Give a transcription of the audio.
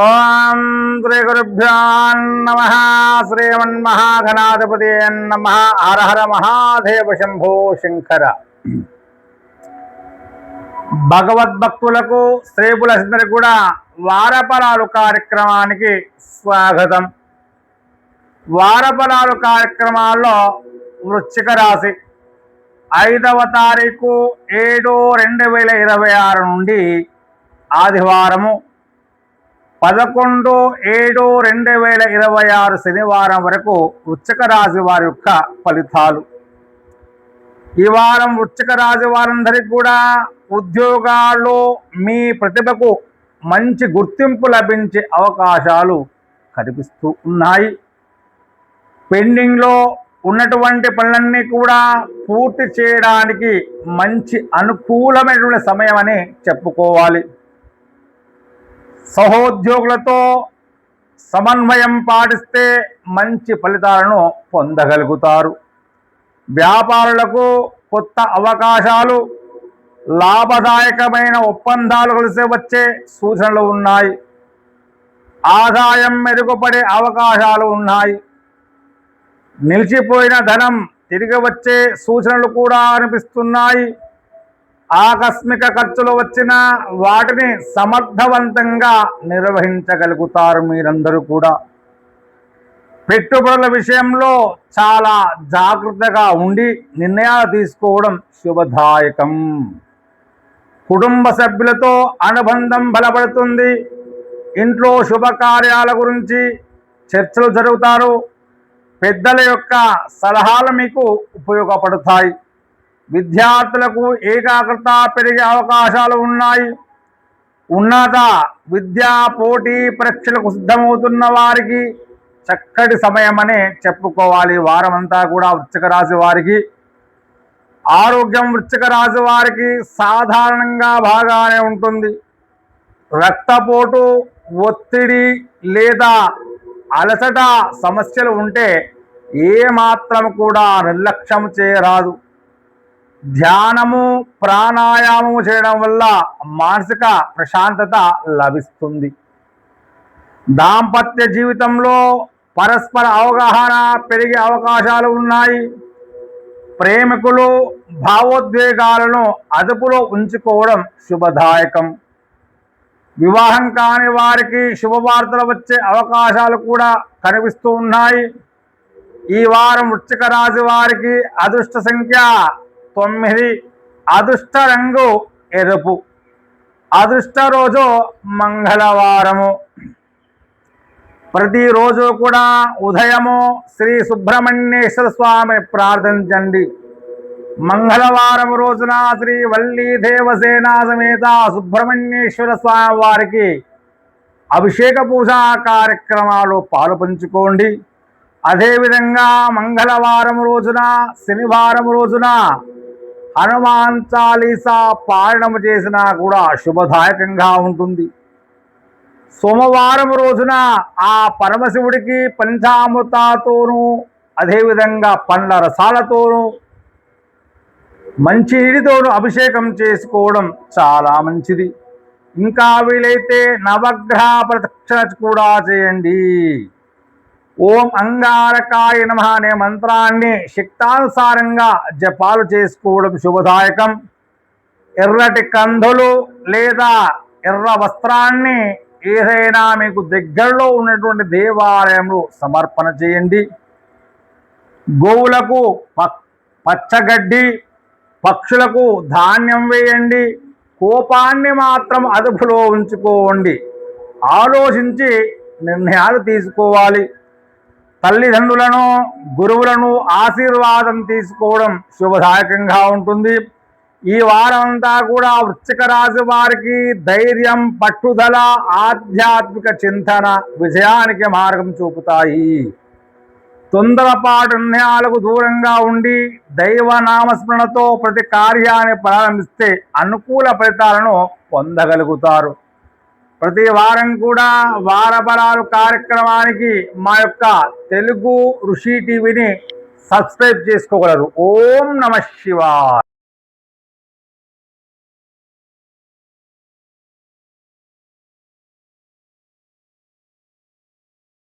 ఓం శ్రీ గురుభ్యో నమః. శ్రీమన్మహాగణాధిపతే నమః. హర హర మహాదేవ శంభో శంకర. భగవద్భక్తులకు శ్రేపులందరికీ కూడా వారఫలాలు కార్యక్రమానికి స్వాగతం. వారఫలాలు కార్యక్రమాల్లో వృశ్చిక రాశి 5వ తారీఖు 7/2026 నుండి ఆదివారము 11/7/2026 శనివారం వరకు వృశ్చిక రాశి వారి యొక్క ఫలితాలు. ఈ వారం వృశ్చిక రాశి వారందరికీ కూడా ఉద్యోగాల్లో మీ ప్రతిభకు మంచి గుర్తింపు లభించే అవకాశాలు కనిపిస్తూ ఉన్నాయి. పెండింగ్లో ఉన్నటువంటి పనులన్నీ కూడా పూర్తి చేయడానికి మంచి అనుకూలమైనటువంటి సమయం అని చెప్పుకోవాలి. సహోద్యోగులతో సమన్వయం పాటిస్తే మంచి ఫలితాలను పొందగలుగుతారు. వ్యాపారులకు కొత్త అవకాశాలు, లాభదాయకమైన ఒప్పందాలు కలిసి వచ్చే సూచనలు ఉన్నాయి. ఆదాయం మెరుగుపడే అవకాశాలు ఉన్నాయి. నిలిచిపోయిన ధనం తిరిగి వచ్చే సూచనలు కూడా అనిపిస్తున్నాయి. ఆకస్మిక ఖర్చులు వచ్చినా వాటిని సమర్థవంతంగా నిర్వహించగలుగుతారు. మీరందరూ కూడా పెట్టుబడుల విషయంలో చాలా జాగ్రత్తగా ఉండి నిర్ణయాలు తీసుకోవడం శుభదాయకం. కుటుంబ సభ్యులతో అనుబంధం బలపడుతుంది. ఇంట్లో శుభకార్యాల గురించి చర్చలు జరుగుతారు. పెద్దల యొక్క సలహాలు మీకు ఉపయోగపడతాయి. విద్యార్థులకు ఏకాగ్రత పెరిగే అవకాశాలు ఉన్నాయి. ఉన్నత విద్యా పోటీ పరీక్షలకు సిద్ధమవుతున్న వారికి చక్కటి సమయం అనే చెప్పుకోవాలి. వారమంతా కూడా వృశ్చిక రాశి వారికి ఆరోగ్యం వృశ్చిక రాశి వారికి సాధారణంగా బాగానే ఉంటుంది. రక్తపోటు, ఒత్తిడి లేదా అలసట సమస్యలు ఉంటే ఏమాత్రం కూడా నిర్లక్ష్యం చేయరాదు. ధ్యానము, ప్రాణాయామము చేయడం వల్ల మానసిక ప్రశాంతత లభిస్తుంది. దాంపత్య జీవితంలో పరస్పర అవగాహన పెరిగే అవకాశాలు ఉన్నాయి. ప్రేమికులు భావోద్వేగాలను అదుపులో ఉంచుకోవడం శుభదాయకం. వివాహం కాని వారికి శుభవార్తలు వచ్చే అవకాశాలు కూడా కనిపిస్తూ ఉన్నాయి. ఈ వారం వృశ్చిక రాశి వారికి అదృష్ట సంఖ్య 9, అదృష్ట రంగు ఎరుపు, అదృష్ట రోజు మంగళవారము. ప్రతిరోజు కూడా ఉదయము శ్రీ సుబ్రహ్మణ్యేశ్వర స్వామి ప్రార్థించండి. మంగళవారం రోజున శ్రీ వల్లీ దేవసేన సమేత సుబ్రహ్మణ్యేశ్వర స్వామి వారికి అభిషేక పూజా కార్యక్రమాలు పాలు పంచుకోండి. అదేవిధంగా మంగళవారం రోజున, శనివారం రోజున హనుమాన్ చాలీసా పారాయణం చేసినా కూడా శుభదాయకంగా ఉంటుంది. సోమవారం రోజున ఆ పరమశివుడికి పంచామృతాతోనూ అదేవిధంగా పండ్ల రసాలతోనూ మంచి నీటితోనూ అభిషేకం చేసుకోవడం చాలా మంచిది. ఇంకా వీలైతే నవగ్రహ ప్రదక్షిణ కూడా చేయండి. ఓం అంగారకాయ నమః అనే మంత్రాన్ని శక్తానుసారంగా జపాలు చేసుకోవడం శుభదాయకం. ఎర్రటి కందులు లేదా ఎర్ర వస్త్రాన్ని ఏదైనా మీకు దగ్గరలో ఉన్నటువంటి దేవాలయంలో సమర్పణ చేయండి. గోవులకు పచ్చగడ్డి, పక్షులకు ధాన్యం వేయండి. కోపాన్ని మాత్రం అదుపులో ఉంచుకోండి. ఆలోచించి నిర్ణయాలు తీసుకోవాలి. తల్లిదండ్రులను, గురువులను ఆశీర్వాదం తీసుకోవడం శుభదాయకంగా ఉంటుంది. ఈ వారం అంతా కూడా వృశ్చిక రాశి వారికి ధైర్యం, పట్టుదల, ఆధ్యాత్మిక చింతన విజయానికి మార్గం చూపుతాయి. తొందరపాటు నిర్ణయాలకు దూరంగా ఉండి దైవ నామస్మరణతో ప్రతి కార్యాన్ని ప్రారంభిస్తే అనుకూల ఫలితాలను పొందగలుగుతారు. ప్రతి వారం కూడా వారఫలాలు కార్యక్రమానికి మా యొక్క తెలుగు ఋషి టీవీని సబ్స్క్రైబ్ చేసుకోగలరు. ఓం నమః శివాయ.